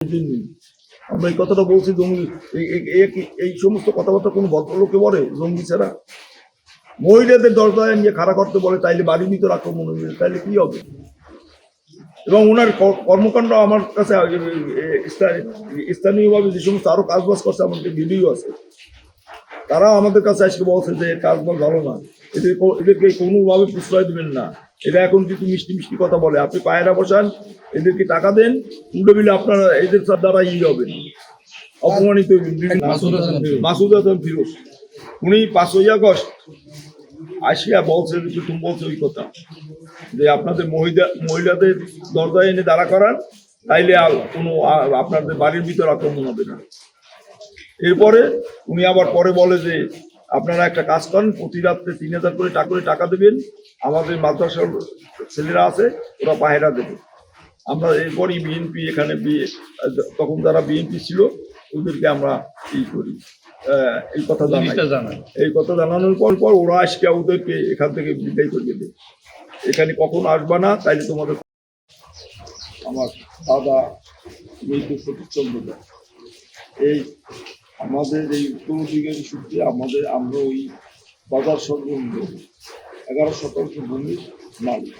আমরা এই কথাটা বলছি জঙ্গি, এই সমস্ত কথাবার্তা কোনো ভদ্রলোকে বলে জঙ্গি ছাড়া? মহিলাদের দরজায় নিয়ে খাড়া করতে বলে, তাইলে বাড়ির ভিতর আক্রমণ হবে, তাইলে কি হবে? এবং ওনার কর্মকাণ্ড আমার কাছে স্থানীয়ভাবে যে সমস্ত আরো কাজবাজ করছে, আমাদের ভিডিও আছে, তারাও আমাদের কাছে আজকে বলছে যে কাজবাজ ভালো না, এদেরকে কোনোভাবে প্রশ্রয় দিবেন না। এটা এখন কিন্তু মিষ্টি মিষ্টি কথা বলে, আপনি পায়রা বসান, এদেরকে টাকা দেন, উল্টো বিলে আপনারা এদের দ্বারা হবেন, অপমানিত হইবেন। মাসুদ হাসান ফিরোজ, উনি 5ই আগস্ট আসিয়া বলছে, তুমি বলছো ওই কথা যে আপনাদের মহিলাদের দরজায় এনে দাঁড়া করান, তাইলে কোনো আপনাদের বাড়ির ভিতর আক্রমণ হবে না। এরপরে উনি আবার পরে বলে যে আপনারা একটা কাজ করেন, প্রতি রাত্রে 3000 করে টাকা দেবেন, আমাদের মাদ্রাসার ছেলেরা আছে, ওরা পায়রা দেবে। আমরা এরপরই বিএনপি এখানে তখন যারা বিএনপি ছিল ওদেরকে আমরা ই করি, এই কথা জানাই। এই কথা জানানোর পর ওরা আজকে ওদেরকে এখান থেকে বিদায় করিয়ে দেবে, এখানে কখন আসবা না, তাইলে তোমাদের। আমার দাদা মৃত্যু সতীশচন্দ্র, এই আমাদের এই উত্তর দিকের সূত্রে আমরা ওই বাজার সংলগ্ন 11 শতাংশ ভূমির মালিক।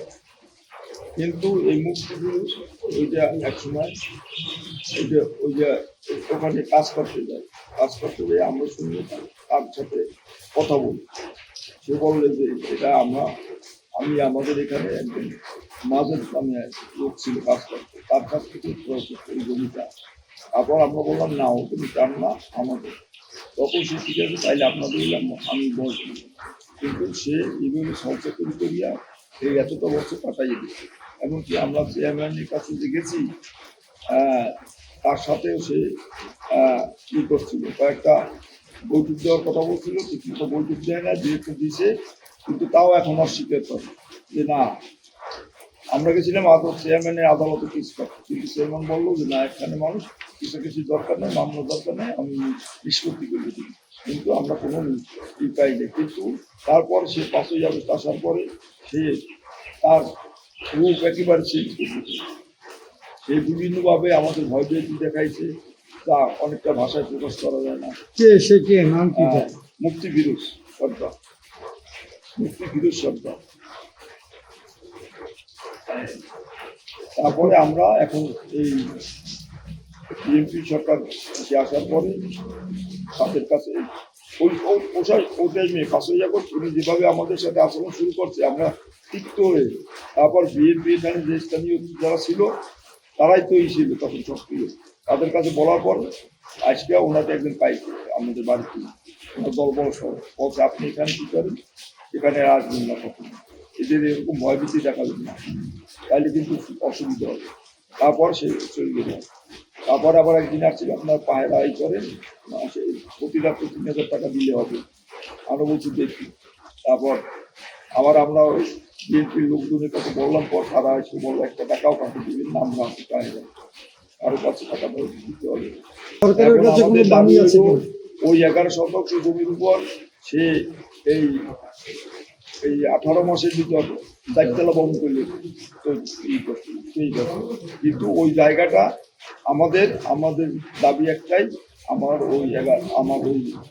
কিন্তু এই মুক্তিযুদ্ধ ওইটা একসময় ওই যে ওখানে কাজ করতে যায় আমরা শুনি, তার সাথে কথা বলি, সে বললে যে এটা আমি আমাদের এখানে একজন মাঝের নামে লোক ছিল কাজ করতে, তার কাছ থেকে এই জমিটা। তারপর আমরা বললাম না, ও তুমি চান না আমাদের, তখন সে ঠিক আছে তাইলে আপনাদের আমি বলছি। কিন্তু সে এইভাবে সঞ্চয় করিয়া এই এতটা বছর কাটাইয়ে দিচ্ছে। এমনকি আমরা চেয়ারম্যানের কাছে যে গেছি, তার সাথেও সে কি করছিল, কয়েকটা বৈঠক দেওয়ার কথা বলছিল, কিন্তু বৈঠক দেয় না, যেহেতু দিছে কিন্তু তাও এখন অস্বীকার করে যে না। আমরা গেছিলাম চেয়ারম্যানের আদালতে কেস করতে, কিন্তু চেয়ারম্যান বললো যে না, এখানে মানুষ কিছু দরকার নেই, মামলা দরকার নেই, আমি নিষ্পত্তি করে দিই। কিন্তু আমরা কোনো পাই নেই। কিন্তু তারপর সে 5ই আগস্ট আসার পরে সে তার রূপ একেবারে চেঞ্জ করে, সে বিভিন্নভাবে আমাদের ভয়ভীতি দেখাইছে, তা অনেকটা ভাষায় প্রকাশ করা যায় না। নাম কি? মুক্তি ফিরোজ সর্দার, তারপরে আমরা এখন এই বিএনপি সরকার আসার পরে তাদের কাছে ওই টাইমে 5ই আগস্ট উনি যেভাবে আমাদের সাথে আচরণ শুরু করছে, আমরা তিক্ত হয়ে, তারপর বিএনপি এখানে যে স্থানীয় যারা ছিল তারাই তো ছিল তখন সক্রিয়, তাদের কাছে বলার পর আজকে ওনাকে একদিন পাইছে আমাদের বাড়িতে, ওনার দল বড় সব বলছে আপনি এখানে কি করেন, এখানে আসবেন না, কখন এদের এরকম ভয়ভীতি দেখাবেন না, তাইলে কিন্তু অসুবিধা হবে। তারপর সে চলে গেল। তারপর আবার একদিন আসছিল, আপনার পায়রা এই করেন, প্রতি রাত্রে 3000 টাকা দিলে হবে, আরো বলছি দেখি। তারপর আবার আমরা ওই বিএনপির লোকজনের কাছে বললাম, পর তারা এসে বললো 1 টাকাও কাছে দিবেন না, আমরা আসি পায়রা, আরো 5 টাকা দিতে হবে। ওই 11 শতাংশ জমির উপর সে এই 18 মাসের ভিতর 4 তলা বন্ধ করলে কিন্তু ওই জায়গাটা আমাদের দাবি একটাই, আমার ওই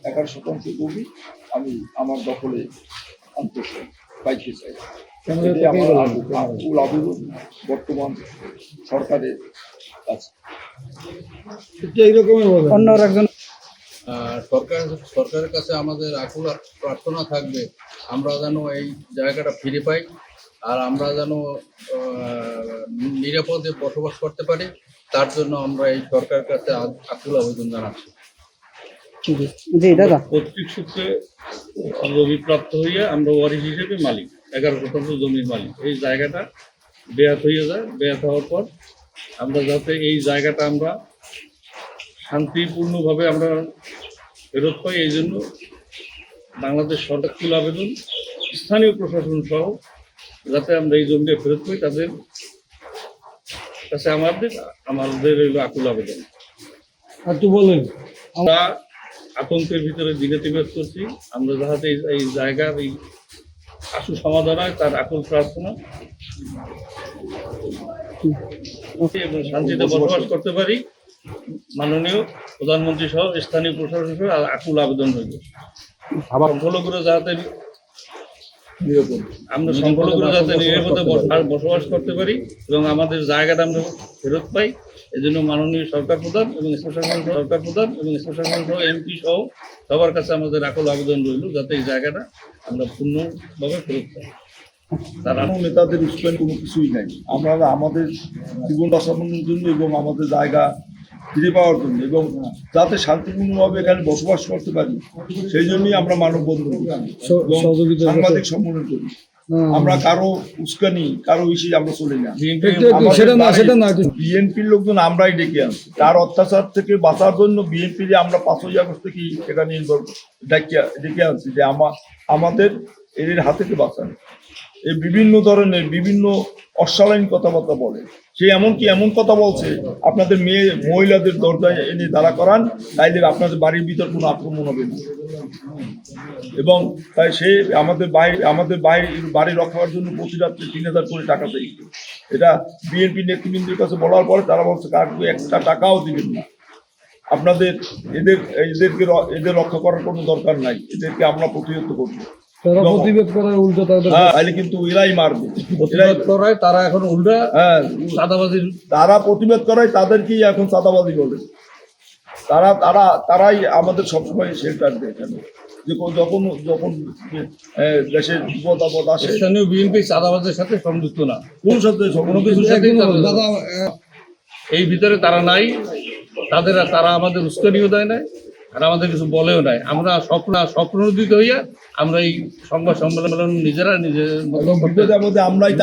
11 শতাংশ জমি আমি আমার দখলে আনতে চাই, পাইতে চাই। আমার আবেদন বর্তমান সরকারের কাছে। অন্য একজন সরকারের কাছে আমাদের আকুল প্রার্থনা থাকবে, আমরা যেন এই জায়গাটা ফিরে পাই, আর আমরা যেন নিরাপদে বসবাস করতে পারি, তার জন্য আমরা এই সরকারের কাছে আকুল আবেদন জানাচ্ছি। পৈতৃক সূত্রে জমিপ্রাপ্ত হইয়া আমরা ওয়ারিশ হিসেবে মালিক, 11 শতাংশ জমির মালিক। এই জায়গাটা বেয়াত হয়ে যায়, বেয়াত হওয়ার পর আমরা যাতে এই জায়গাটা আমরা শান্তিপূর্ণভাবে আমরা ফেরত পাই, এই জন্য বাংলাদেশ সরকার আবেদন, স্থানীয় প্রশাসন সহ যাতে আমরা এই জমিটা ফেরত পাই, তাদের কাছে আমাদের আকুল আবেদন। বলেন, আমরা আতঙ্কের ভিতরে দিনাতিবাদ করছি, আমরা যাতে এই জায়গার এই আশু সমাধান হয় তার আকুল প্রার্থনা, এবং শান্তিতে বসবাস করতে পারি, মাননীয় প্রধানমন্ত্রী সহ স্থানীয় প্রশাসন সহ আকুল আবেদন রইল সংখ্যালঘুরা যাতে আমরা সংখ্যালঘুরা যাতে নিরাপদে বসবাস করতে পারি এবং আমাদের জায়গাটা আমরা ফেরত পাই এজন্য মাননীয় সরকার প্রধান এবং স্পেশাল সহ এমপি সহ সবার কাছে আমাদের আকুল আবেদন রইল যাতে এই জায়গাটা আমরা পূর্ণভাবে ফেরত পাই। তারা কোনো নেতাদের উস্কান কোনো কিছুই নাই। আমরা আমাদের জীবন বাঁচানোর জন্য এবং আমাদের জায়গা ফিরে পাওয়ার জন্য এবং যাতে শান্তিপূর্ণভাবে এখানে বসবাস করতে পারি সেই জন্যই আমরা মানববন্ধন করি এবং সহযোগিতা সাংবাদিক সম্মেলন করি। আমরা কারো উস্কানি কারো বিষয়ে আমরা চলি না। সেটা না বিএনপির লোকজন আমরাই ডেকে আনছি, তার অত্যাচার থেকে বাঁচার জন্য বিএনপি আমরা 5ই আগস্ট থেকে এখানে ডেকে আনছি যে আমাদের এদের হাত থেকে বাঁচান। এই বিভিন্ন ধরনের বিভিন্ন অশালীন কথাবার্তা বলে, সে এমনকি এমন কথা বলছে আপনাদের মহিলাদের দরজায় এনে দাঁড়া করান, তাইলে আপনাদের বাড়ির ভিতর কোনো আক্রমণ হবে না। এবং তাই সে আমাদের বাড়ি রক্ষার জন্য প্রতি রাত্রে 3000 করে টাকা চাইছে। এটা বিএনপি নেতৃবৃন্দের কাছে বলার পরে তারা বলছে কাউকে একটা টাকাও দিবেন না, আপনাদের এদের রক্ষা করার কোনো দরকার নাই, এদেরকে আমরা প্রতিহত করবো। তারা প্রতিবাদ করার উল্টো তাদের তাহলে কিন্তু এরাই মারবে, প্রতিবাদ করায় তারা এখন উল্টা হ্যাঁ চাঁদাবাজির তারা প্রতিবাদ করায় তাদেরকেই এখন চাঁদাবাজি বলে। তারাই আমাদের সবসময় শেল্টার দেয় কেন, যে যখন দেশের বিপদ আপদ আসে। স্থানীয় বিএনপি চাঁদাবাজের সাথে সংযুক্ত না, কোন সাথে কোনো কিছুর সাথেই তাদের- দাদা এই ভিতরে তারা নাই, তারা আমাদের উস্কানিও দেয় নাই আর আমাদের কিছু বলেও নাই। আমরা স্বপ্নদিত হইয়া আমরা এই সংবাদ সম্মেলন নিজেরা নিজের মতো বিপদের মধ্যে আমরাই